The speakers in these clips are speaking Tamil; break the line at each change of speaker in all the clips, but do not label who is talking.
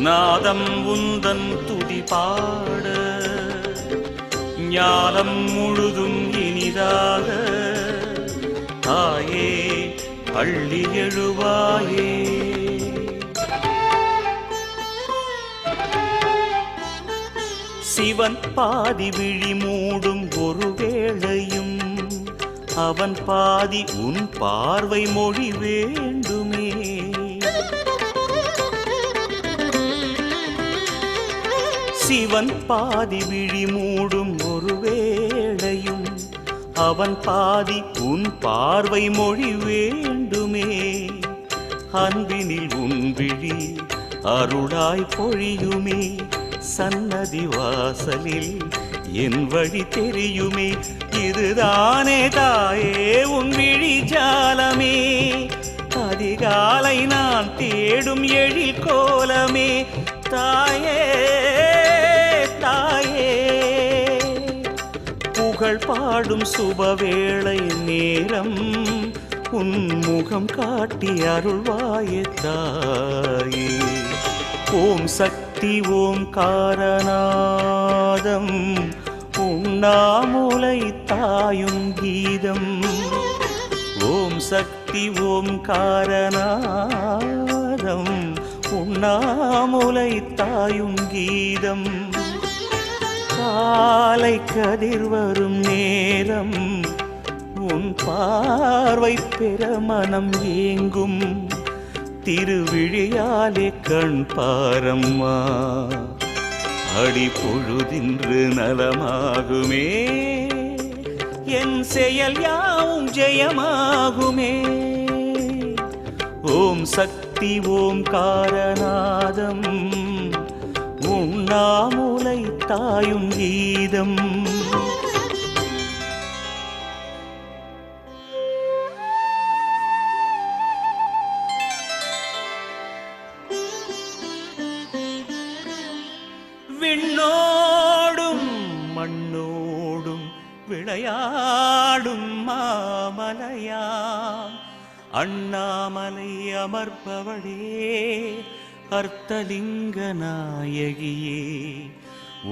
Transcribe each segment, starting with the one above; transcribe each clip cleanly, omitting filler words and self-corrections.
நாதம் உந்தன் துதி பாட ஞானம் முழுதும் இனிதாக தாயே அள்ளி எழுவாயே. சிவன் பாதி விழி மூடும் ஒரு வேளையும் அவன் பாதி உன் பார்வை மொழி வேண்டுமே. சிவன் பாதி விழி மூடும் ஒரு வேளையும் அவன் பாதி உன் பார்வை மொழி வேண்டுமே. அன்பினில் உன் விழி அருளாய் பொழியுமே. சன்னதி வாசலில் என் வழி தெரியுமே. இதுதானே தாயே உன் விழி ஜாலமே. அதிகாலை நான் தேடும் எழில் கோலமே. தாயே தாயே புகழ் பாடும் சுபவேளை நேரம் உன் முகம் காட்டி அருள்வாயே தாயே. ஓம் சக்தி ஓம் காரநாதம் உண்ணாமுலை தாயும் கீதம். ஓம் சக்தி ஓம் காரநாதம் உண்ணாமுலை தாயும் கீதம். காலை கதிர் வரும் நேரம் உன் பார்வை பெற மனம் ஏங்கும். திருவிழியாலே கண் பாரம்மா அடி பொழுதின்று நலமாகுமே. என் செயல் யாவும் ஜெயமாகுமே. ஓம் சக்தி ஓம் காரநாதம் உண்ணாமுலை தாயும் கீதம். விண்ணோடும் மண்ணோடும் விளையாடும் மாமலையாம் அண்ணாமலை அமர்பவளே அர்த்தலிங்க நாயகியே.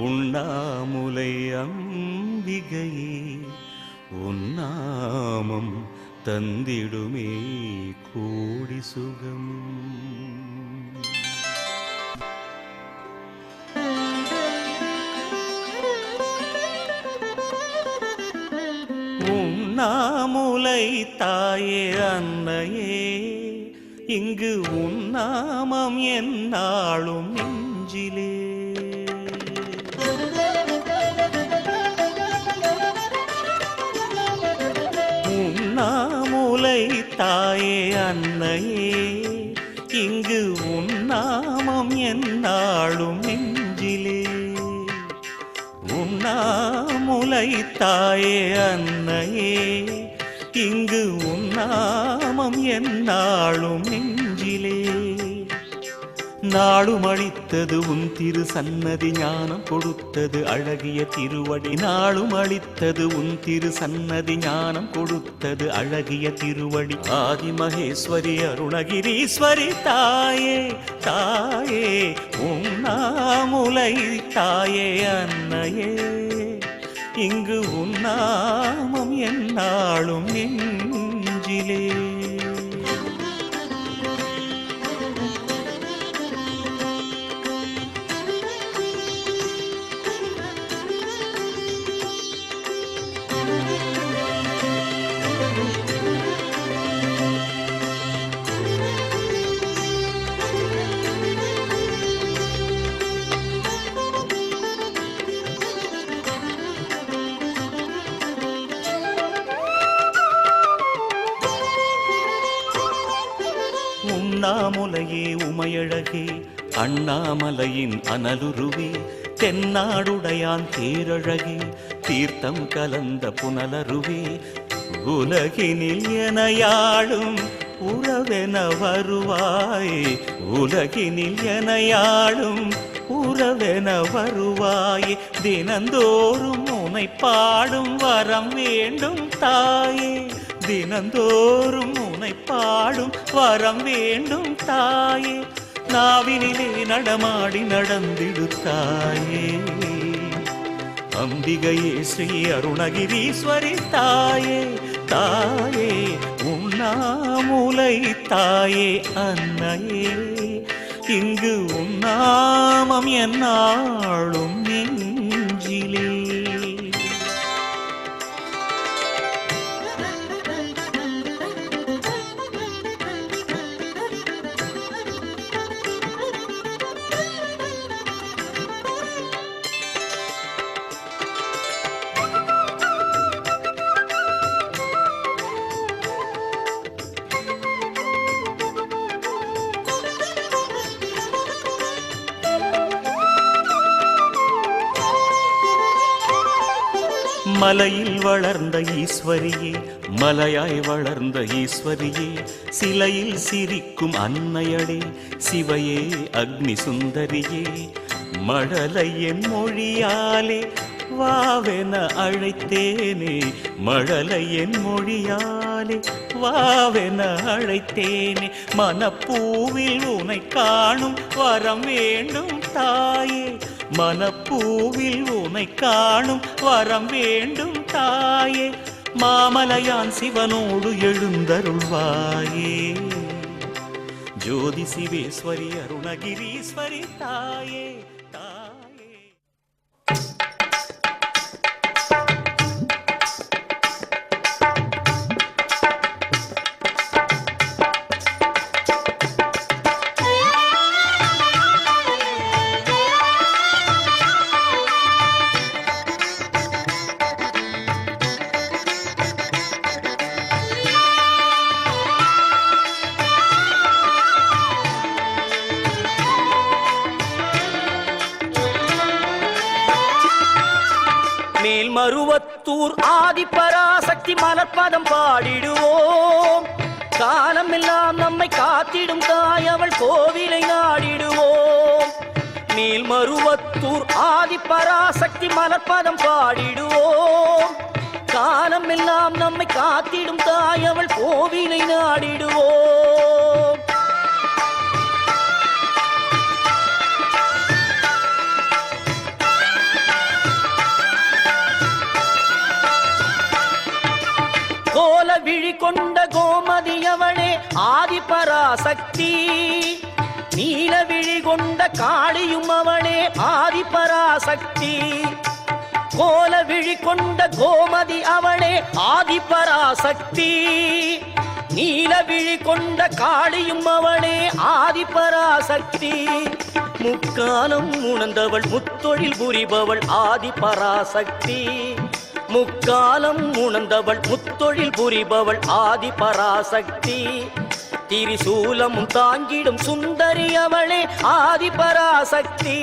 உண்ணாமுலை அம்பிகையே உன்னாமம் தந்திடுமே கோடி சுகம். உண்ணாமுலை தாயே அன்னையே இங்கு உன்னாமம் என்னாலும் நெஞ்சிலே. உண்ணாமுலை தாயே அன்னையே இங்கு உன்னாமம் என்னாலும் நெஞ்சிலே. உண்ணாமுலை தாயே அன்னையே இங்கு உன்னாமம் என்னாலும் நெஞ்சிலே. நாளும் அளித்தது உன் திரு சன்னதி ஞானம் கொடுத்தது அழகிய திருவடி. நாளும் அளித்தது உன் திரு சன்னதி ஞானம் கொடுத்தது அழகிய திருவடி. ஆதிமகேஸ்வரி அருணகிரீஸ்வரி தாயே தாயே உண்ணாமுலை தாயே அன்னையே இங்கு உன்னாமம் என்னாலும் நெஞ்சிலே. உண்ணாமுலையே உமையழகே அண்ணாமலையின் அனலுருவே. தென்னாடுடையான் தேரழகே தீர்த்தம் கலந்த புனலருவே. உலகினில் எனையாளும் உறவென வருவாய். உலகினில் எனையாளும் உறவென வருவாய். தினந்தோறும் உனை பாடும் வரம் வேண்டும் தாயே. தினந்தோறும் உனை பாடும் வரம் வேண்டும் தாயே. நாவினிலே நடமாடி நடந்திடுத்தாயே. அம்பிகையே ஸ்ரீ அருணகிரீஸ்வரி தாயே, தாயே உண்ணாமுலை தாயே அன்னையே, இங்கு உன்னாமம் என்னாளும் நெஞ்சிலே. மலையில் வளர்ந்த ஈஸ்வரியே, மலையாய் வளர்ந்த ஈஸ்வரியே, சிலையில் சிரிக்கும் அன்னையடே, சிவையே அக்னி சுந்தரியே, மழலை என் மொழியாலே வாவென அழைத்தேனே, மழலை என் மொழியாலே வாவென அழைத்தேனே, மனப்பூவில் உனை காணும் வரம் வேண்டும் தாயே, மனப்பூவில் உனை காணும் வரம் வேண்டும் தாயே, மாமலையான் சிவனோடு எழுந்தருள்வாயே, ஜோதி சிவேஸ்வரி அருணகிரீஸ்வரி தாயே, தாயே.
மேல்மருவத்தூர் ஆதிபராசக்தி மலர்பதம் பாடிடுவோம், காலமெல்லாம் நம்மை காத்திடும் தாய் அவள் கோவிலை நாடிடுவோம். மேல்மருவத்தூர் ஆதிபராசக்தி மலர்பதம் பாடிடுவோம், காலமெல்லாம் நம்மை காத்திடும் தாய் அவள் கோவிலை நாடிடுவோம். கோல விழி கொண்ட கோமதியவளே ஆதிபராசக்தி, நீல விழி கொண்ட காளியும் அவளே ஆதிபராசக்தி. கோல விழி கொண்ட கோமதி அவளே ஆதிபராசக்தி, நீல விழி கொண்ட காளியும் அவளே ஆதிபராசக்தி. முக்காலம் உணர்ந்தவள் முத்தொழில் புரிபவள் ஆதிபராசக்தி, முக்காலம் உணர்ந்தவள் முத்தொழில் புரிபவள் ஆதிபராசக்தி. திரிசூலமும் தாங்கிடும் சுந்தரி அவளே ஆதிபராசக்தி.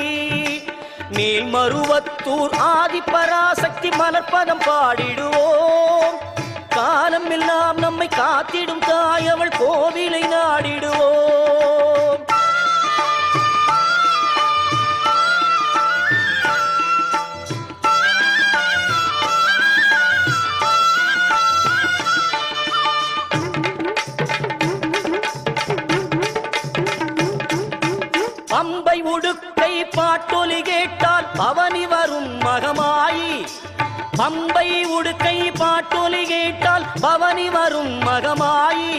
மேல்மருவத்தூர் ஆதிபராசக்தி மலர்பதம் பாடிடுவோம், காலம் எல்லாம் நம்மை காத்திடும் தாய் அவள் கோவிலை நாடிடுவோம். பம்பை உடுக்கை பாட்டொலி கேட்டால் பவனி வரும் மகமாயி, பம்பை உடுக்கை பாட்டொலி கேட்டால் பவனி வரும் மகமாயி.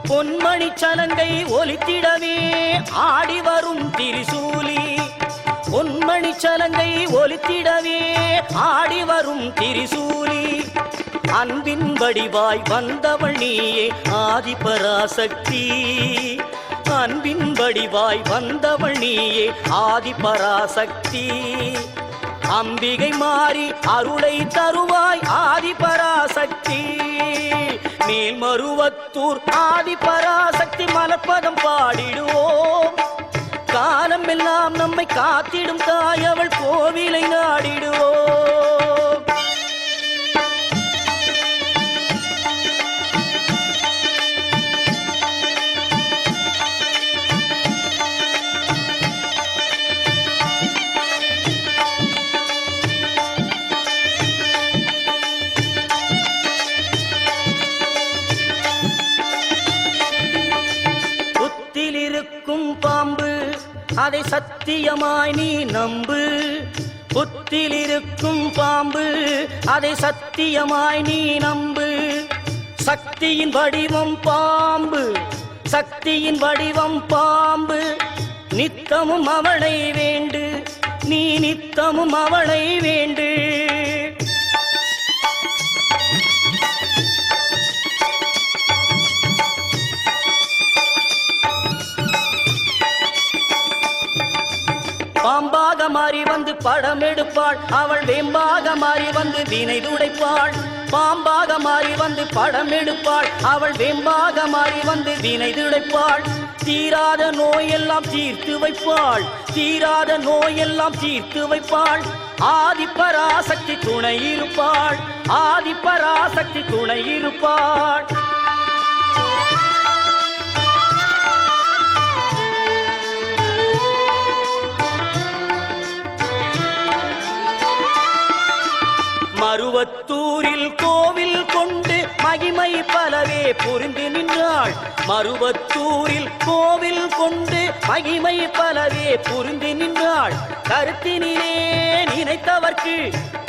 பொன்மணி சலங்கை ஒலித்திடவே ஆடி வரும் திரிசூலி, பொன்மணி சலங்கை ஒலித்திடவே ஆடி வரும் திரிசூலி. அன்பின் வடிவாய் வந்தவள் நீயே ஆதிபராசக்தி, அன்பின் வடிவாய் வந்தவள் நீயே ஆதிபராசக்தி. அம்பிகை மாறி அருளை தருவாய் ஆதிபராசக்தி. மேல்மருவத்தூர் ஆதிபராசக்தி மலர்பதம் பாடிடுவோம், காலம் எல்லாம் நம்மை காத்திடும் தாய் அவள் கோவிலை நாடிடுவோம். பாம்பு சத்தியமாய் நீ நம்பு. புத்தில் இருக்கும் பாம்பு அதை சத்தியமாய் நீ நம்பு. சக்தியின் வடிவம் பாம்பு, சக்தியின் வடிவம் பாம்பு. நித்தமும் அவளை வேண்டு, நீ நித்தமும் அவளை வேண்டு. பாம்பாக மாறி வந்து படம் எடுப்பாள், அவள் வேம்பாக மாறி வந்து வினை துடைப்பாள். பாம்பாக மாறி வந்து படம் எடுப்பாள், அவள் வேம்பாக மாறி வந்து வினை துடைப்பாள். தீராத நோயெல்லாம் தீர்த்து வைப்பாள், தீராத நோயெல்லாம் தீர்த்து வைப்பாள். ஆதிபராசக்தி துணை இருப்பாள், ஆதிபராசக்தி துணை இருப்பாள். மருவத்தூரில் கோவில் கொண்டு மகிமை பலவே புரிந்து நின்றாள். மருவத்தூரில் கோவில் கொண்டு மகிமை பலவே புரிந்து நின்றாள். கருத்தினிலே நினைத்தவர்க்கு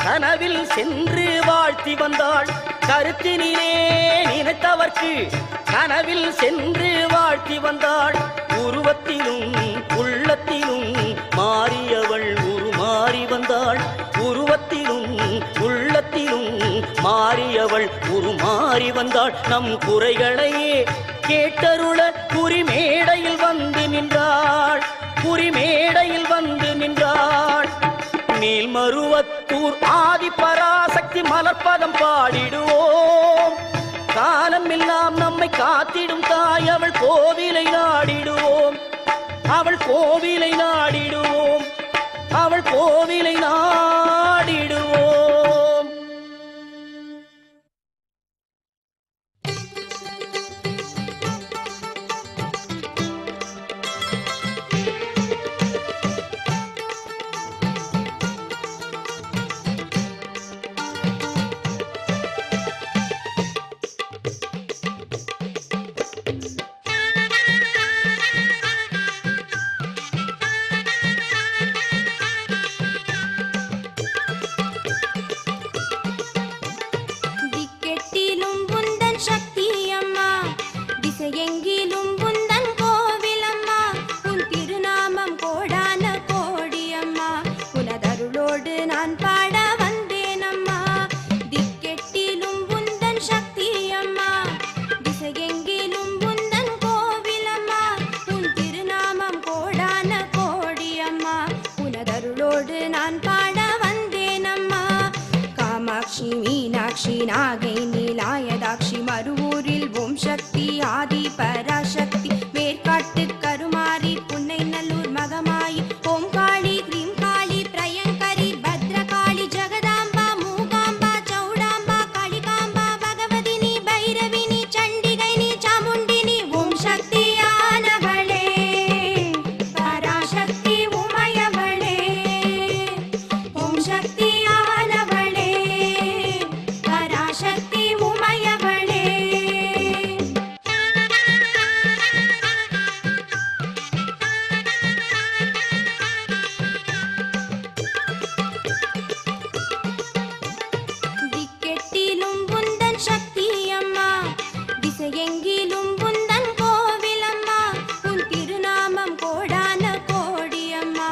கனவில் சென்று வாழ்த்தி வந்தாள். கருத்தினிலே நினைத்தவர்க்கு கனவில் சென்று வாழ்த்தி வந்தாள். உருவத்திலும் உள்ளத்திலும் மாறியவள் உருமாறி வந்தாள். உருவத்திலும் உள்ளத்திலும் மாறியவள் உருமாறி வந்தாள். நம் குறைகளையே கேட்டருள குறிமேடையில் வந்து நின்றாள், குறிமேடையில் வந்து நின்றாள். மேல்மருவத்தூர் ஆதிபராசக்தி மலர்பதம் பாடிடுவோம். காலம் எல்லாம் நம்மை காத்திடும் தாய் அவள் கோவிலை நாடிடுவோம், அவள் கோவிலை நாடிடுவோம், அவள் கோவிலை நாடிடுவோம்.
மீனாட்சி நாகை நீலாயதாட்சி மருவூரில் ஓம் சக்தி ஆதி பராசக்தி வேர்காட்டு கருமாரி புன்னை நல்லூர் மகமாயி ஓம் காளி கிரீம் காளி பிரயங்கரி பத்ரகாளி ஜெகதாம்பா மூகாம்பா சௌடாம்பா காளிகாம்பா பகவதினி பைரவினி சண்டிகைனி சாமுண்டினி ஓம் சக்தியானவளே பராசக்தி உமையவளே ஓம் சக்தி சக்தி உமையவளே. திக்கெட்டிலும் உந்தன் சக்தி அம்மா, திசையெங்கிலும் உந்தன் கோவில் அம்மா. உன் திருநாமம் கோடான கோடி அம்மா,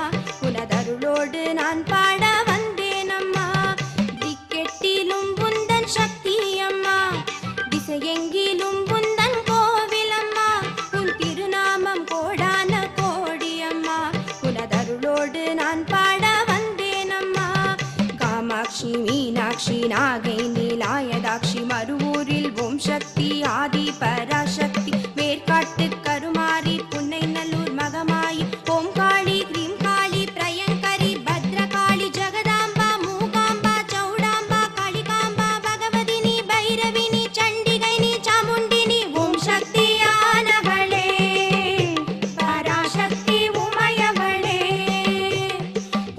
உனதருளோடு நான் பாட வந்தேன் அம்மா. திக்கெட்டிலும் சக்தி அம்மா, திசையெங்கிலும் உந்தன் கோவில் அம்மா. உன் திருநாமம் கோடான கோடி அம்மா, உனதருளோடு நான் பாட வந்தேன் அம்மா. காமாட்சி மீனாட்சி நாகை நீலாயதாட்சி மருவூரில் ஓம் சக்தி ஆதி பராசக்தி வேர்காட்டு கருமாரி புன்னை நல்லூர் மகமாயி ஓம் காளி கிரீம் காளி பிரயங்கரி பத்ரகாளி ஜெகதாம்பா மூகாம்பா சௌடாம்பா காளிகாம்பா பகவதினி பைரவினி சண்டிகைனி சாமுண்டினி ஓம் சக்தியானவளே பராசக்தி உமையவளே.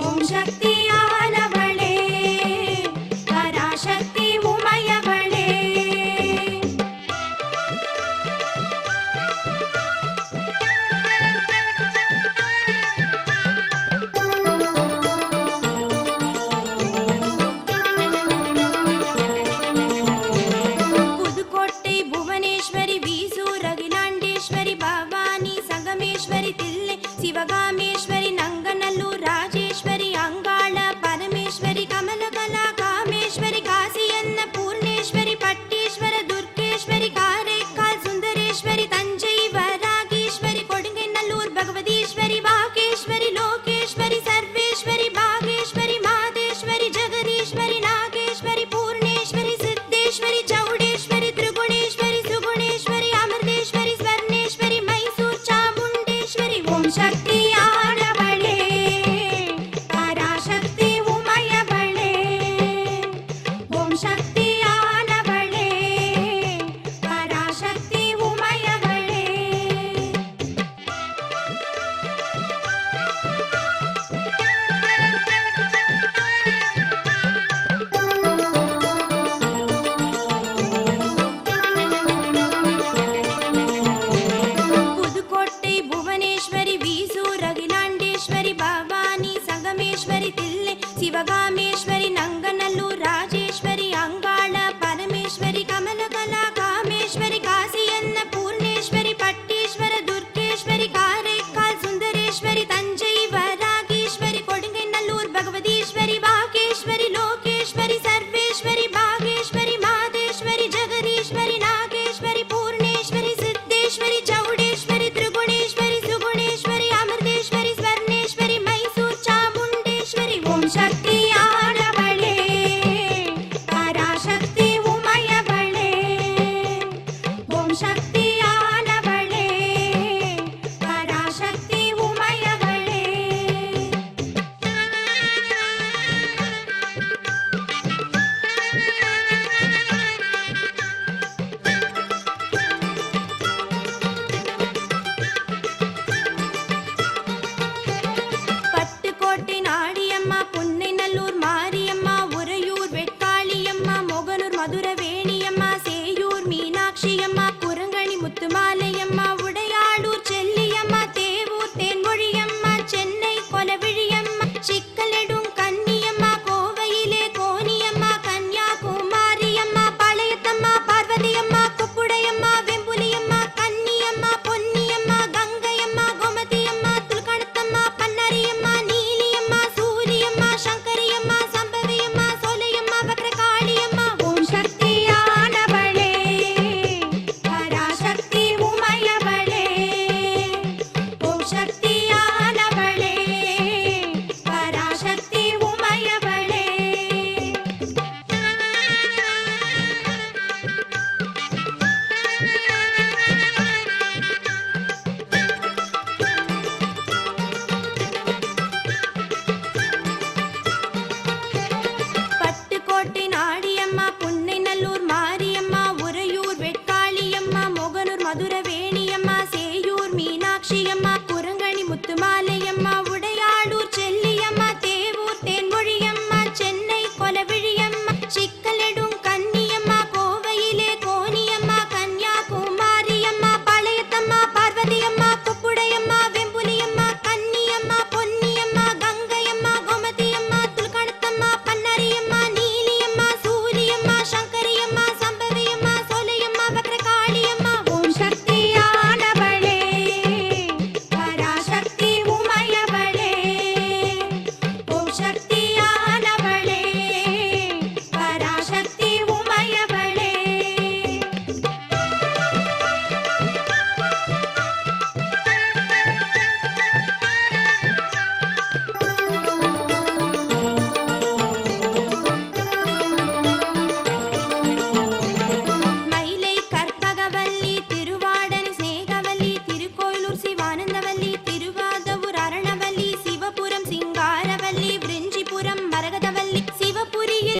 ஓம் சக்தியானவளே பராசக்தி உமையவளே. காமேஸ்வரி நங்கநல்லூர் ராஜேஸ்வரி அங்காள பரமேஸ்வரி கமலகலா காமேஸ்வரி காசி அன்ன பூர்ணேஸ்வரி பட்டேஸ்வர துர்கேஸ்வரி காரைக்கால் சுந்தரேஸ்வரி தஞ்சை வராகேஸ்வரி கொடுங்கநல்லூர் பகவதீஸ்வரி வாகேஸ்வரி லோகேஸ்வரி சர்வேஸ்வரி பாகேஸ்வரி மாதேஸ்வரி ஜெகதீஸ்வரி நாகேஸ்வரி பூர்ணேஸ்வரி சித்தேஸ்வரி சௌடேஸ்வரி திரிகுணேஸ்வரி சுகுணேஸ்வரி அமிர்தேஸ்வரி ஸ்வர்ணேஸ்வரி மைசூர் சாமுண்டேஸ்வரி ஓம் சக்தி ஆனவளே பராசக்தி உமையவளே ஓம் சக்தி ஆனவளே பராசக்தி உமையவளே புதுக்கோட்டை புவனேஸ்வரி வீசூர் அகிலாண்டேஸ்வரி பவானி சங்கமேஸ்வரி தில்லை சிவகாமேஸ்வரி நங்க